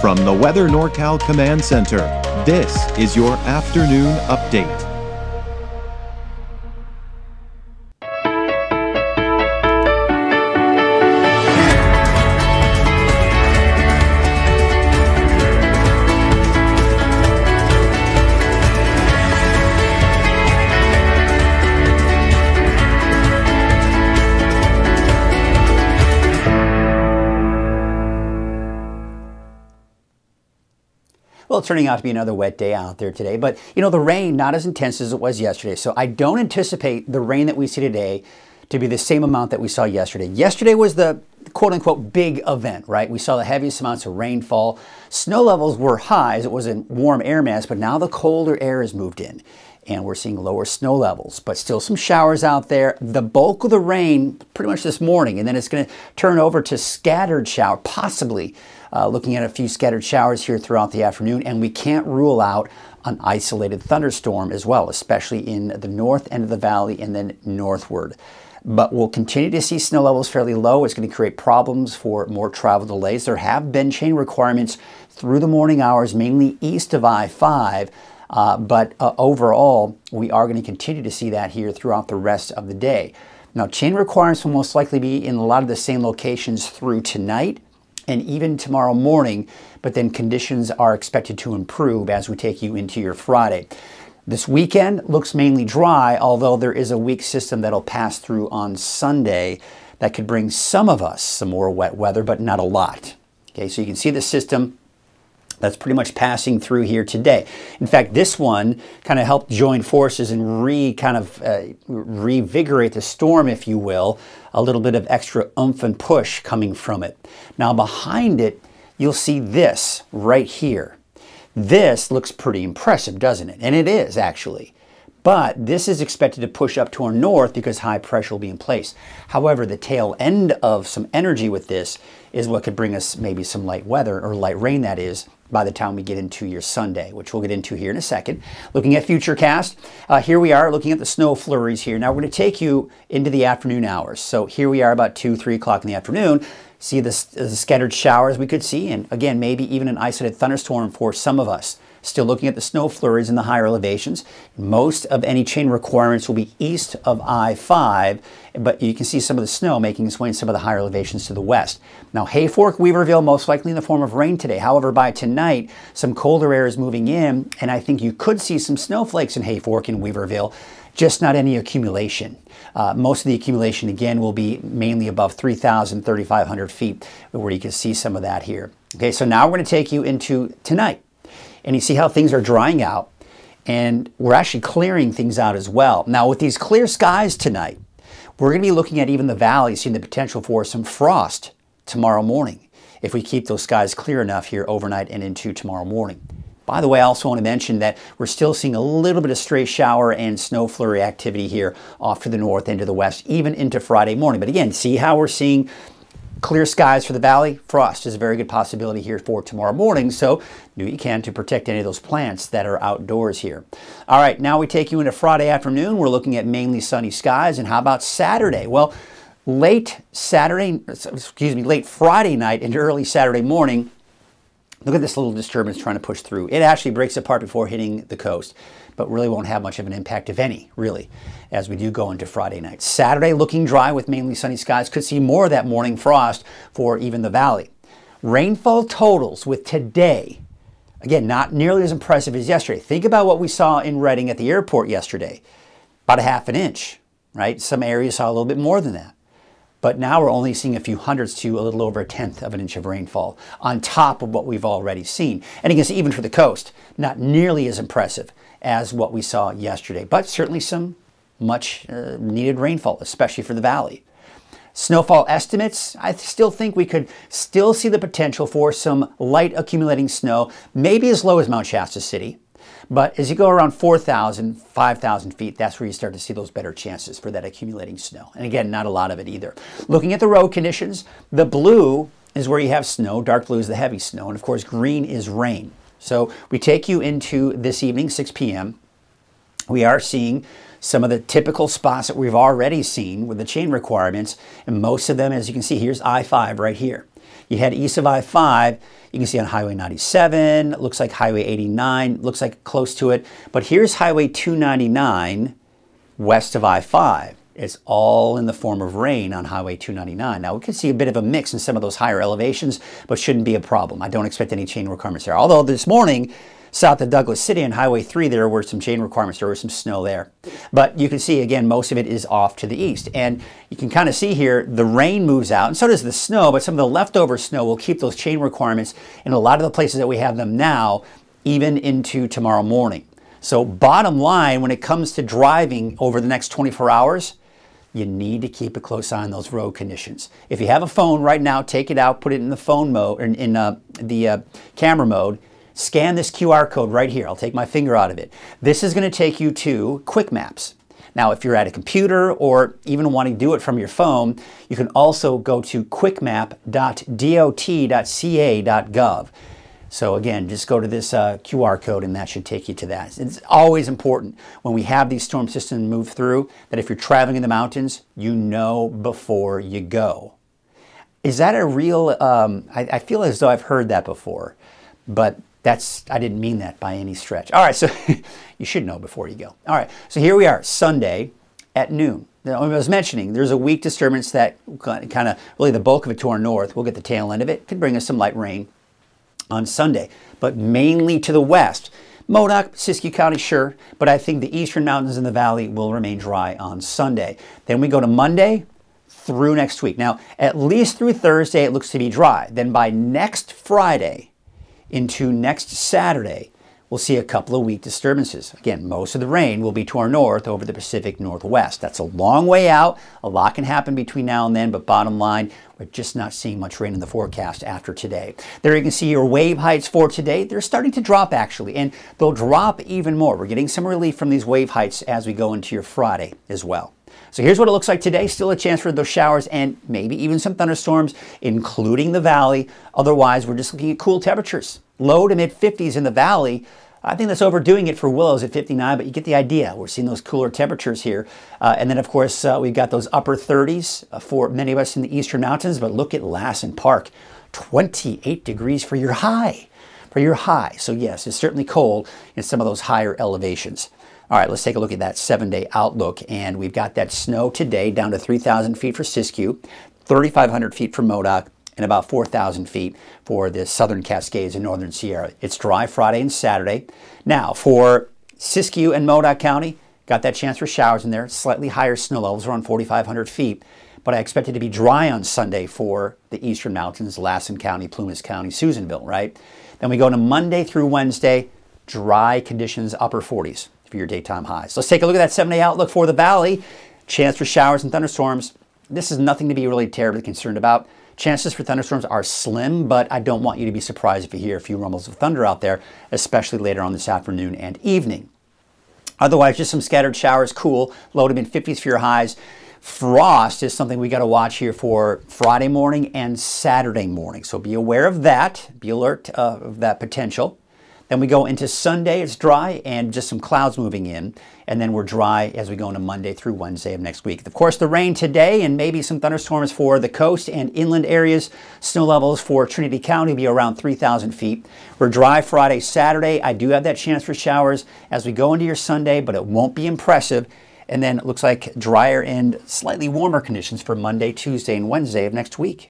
From the Weather NorCal Command Center, this is your afternoon update. Well, it's turning out to be another wet day out there today, but you know, the rain not as intense as it was yesterday. So I don't anticipate the rain that we see today to be the same amount that we saw yesterday. Yesterday was the quote unquote big event, right? We saw the heaviest amounts of rainfall. Snow levels were high as it was in warm air mass, but now the colder air has moved in and we're seeing lower snow levels, but still some showers out there. The bulk of the rain pretty much this morning, and then it's going to turn over to scattered shower, possibly looking at a few scattered showers here throughout the afternoon, and we can't rule out an isolated thunderstorm as well, especially in the north end of the valley and then northward. But we'll continue to see snow levels fairly low. It's going to create problems for more travel delays. There have been chain requirements through the morning hours, mainly east of I-5, but overall, we are going to continue to see that here throughout the rest of the day. Now, chain requirements will most likely be in a lot of the same locations through tonight and even tomorrow morning, but then conditions are expected to improve as we take you into your Friday. This weekend looks mainly dry, although there is a weak system that'll pass through on Sunday that could bring some of us some more wet weather, but not a lot. Okay, so you can see the system that's pretty much passing through here today. In fact, this one kind of helped join forces and revigorate the storm, if you will, a little bit of extra oomph and push coming from it. Now behind it, you'll see this right here. This looks pretty impressive, doesn't it? And it is actually. But this is expected to push up to our north because high pressure will be in place. However, the tail end of some energy with this is what could bring us maybe some light weather, or light rain that is, by the time we get into your Sunday, which we'll get into here in a second. Looking at Futurecast, here we are looking at the snow flurries here. Now we're going to take you into the afternoon hours. So here we are about 2, 3 o'clock in the afternoon. See the scattered showers we could see, and again, maybe even an isolated thunderstorm for some of us. Still looking at the snow flurries in the higher elevations. Most of any chain requirements will be east of I-5, but you can see some of the snow making its way in some of the higher elevations to the west. Now, Hayfork, Weaverville, most likely in the form of rain today. However, by tonight, some colder air is moving in, and I think you could see some snowflakes in Hayfork and Weaverville, just not any accumulation. Most of the accumulation, again, will be mainly above 3,000, 3,500 feet, where you can see some of that here. Okay, so now we're going to take you into tonight. And you see how things are drying out, and we're actually clearing things out as well. Now, with these clear skies tonight, we're going to be looking at even the valley, seeing the potential for some frost tomorrow morning if we keep those skies clear enough here overnight and into tomorrow morning. By the way, I also want to mention that we're still seeing a little bit of stray shower and snow flurry activity here off to the north and to the west, even into Friday morning. But again, see how we're seeing clear skies for the valley? Frost is a very good possibility here for tomorrow morning, so do what you can to protect any of those plants that are outdoors here. All right, now we take you into Friday afternoon. We're looking at mainly sunny skies, and how about Saturday? Well, late Friday night into early Saturday morning, look at this little disturbance trying to push through. It actually breaks apart before hitting the coast, but really won't have much of an impact, if any, really, as we do go into Friday night. Saturday looking dry with mainly sunny skies. Could see more of that morning frost for even the valley. Rainfall totals with today, again, not nearly as impressive as yesterday. Think about what we saw in Reading at the airport yesterday. About a ½ an inch, right? Some areas saw a little bit more than that. But now we're only seeing a few hundredths to a little over a 1/10 of an inch of rainfall on top of what we've already seen. And you can see even for the coast, not nearly as impressive as what we saw yesterday, but certainly some much needed rainfall, especially for the valley. Snowfall estimates, I still think we could still see the potential for some light accumulating snow, maybe as low as Mount Shasta City. But as you go around 4,000, 5,000 feet, that's where you start to see those better chances for that accumulating snow. And again, not a lot of it either. Looking at the road conditions, the blue is where you have snow, dark blue is the heavy snow, and of course green is rain. So we take you into this evening, 6 p.m. We are seeing some of the typical spots that we've already seen with the chain requirements, and most of them, as you can see, here's I-5 right here. You head east of I-5, you can see on Highway 97, it looks like Highway 89, looks like close to it, but here's Highway 299 west of I-5. It's all in the form of rain on Highway 299. Now, we can see a bit of a mix in some of those higher elevations, but shouldn't be a problem. I don't expect any chain requirements there. Although this morning, south of Douglas City on Highway 3, there were some chain requirements. There was some snow there. But you can see, again, most of it is off to the east. And you can kind of see here, the rain moves out, and so does the snow, but some of the leftover snow will keep those chain requirements in a lot of the places that we have them now, even into tomorrow morning. So bottom line, when it comes to driving over the next 24 hours, you need to keep a close eye on those road conditions. If you have a phone right now, take it out, put it in the phone mode, or in the camera mode, scan this QR code right here. I'll take my finger out of it. This is going to take you to Quick Maps. Now, if you're at a computer or even wanting to do it from your phone, you can also go to quickmap.dot.ca.gov. So again, just go to this QR code and that should take you to that. It's always important when we have these storm systems move through that if you're traveling in the mountains, you know before you go. Is that a real, I feel as though I've heard that before, but I didn't mean that by any stretch. All right, so you should know before you go. All right, so here we are, Sunday at noon. Now, I was mentioning, there's a weak disturbance that kind of, really the bulk of it to our north. We'll get the tail end of it. Could bring us some light rain on Sunday, but mainly to the west. Modoc, Siskiyou County, sure, but I think the eastern mountains and the valley will remain dry on Sunday. Then we go to Monday through next week. Now, at least through Thursday, it looks to be dry. Then by next Friday into next Saturday, we'll see a couple of weak disturbances. Again, most of the rain will be to our north over the Pacific Northwest. That's a long way out. A lot can happen between now and then, but bottom line, we're just not seeing much rain in the forecast after today. There you can see your wave heights for today. They're starting to drop actually, and they'll drop even more. We're getting some relief from these wave heights as we go into your Friday as well. So here's what it looks like today. Still a chance for those showers and maybe even some thunderstorms, including the valley. Otherwise, we're just looking at cool temperatures. Low to mid 50s in the valley. I think that's overdoing it for Willows at 59, but you get the idea. We're seeing those cooler temperatures here. And then, of course, we've got those upper 30s for many of us in the eastern mountains. But look at Lassen Park, 28 degrees for your high. So, yes, it's certainly cold in some of those higher elevations. All right, let's take a look at that 7-day outlook. And we've got that snow today down to 3,000 feet for Siskiyou, 3,500 feet for Modoc, and about 4,000 feet for the southern Cascades and northern Sierra. It's dry Friday and Saturday. Now, for Siskiyou and Modoc County, got that chance for showers in there. Slightly higher snow levels around 4,500 feet. But I expect it to be dry on Sunday for the eastern mountains, Lassen County, Plumas County, Susanville, right? Then we go to Monday through Wednesday, dry conditions, upper 40s for your daytime highs. Let's take a look at that 7-day outlook for the valley. Chance for showers and thunderstorms. This is nothing to be really terribly concerned about. Chances for thunderstorms are slim, but I don't want you to be surprised if you hear a few rumbles of thunder out there, especially later on this afternoon and evening. Otherwise, just some scattered showers, cool, low to mid 50s for your highs. Frost is something we got to watch here for Friday morning and Saturday morning. So be aware of that, be alert of that potential. Then we go into Sunday, it's dry and just some clouds moving in. And then we're dry as we go into Monday through Wednesday of next week. Of course, the rain today and maybe some thunderstorms for the coast and inland areas. Snow levels for Trinity County will be around 3,000 feet. We're dry Friday, Saturday. I do have that chance for showers as we go into your Sunday, but it won't be impressive. And then it looks like drier and slightly warmer conditions for Monday, Tuesday, and Wednesday of next week.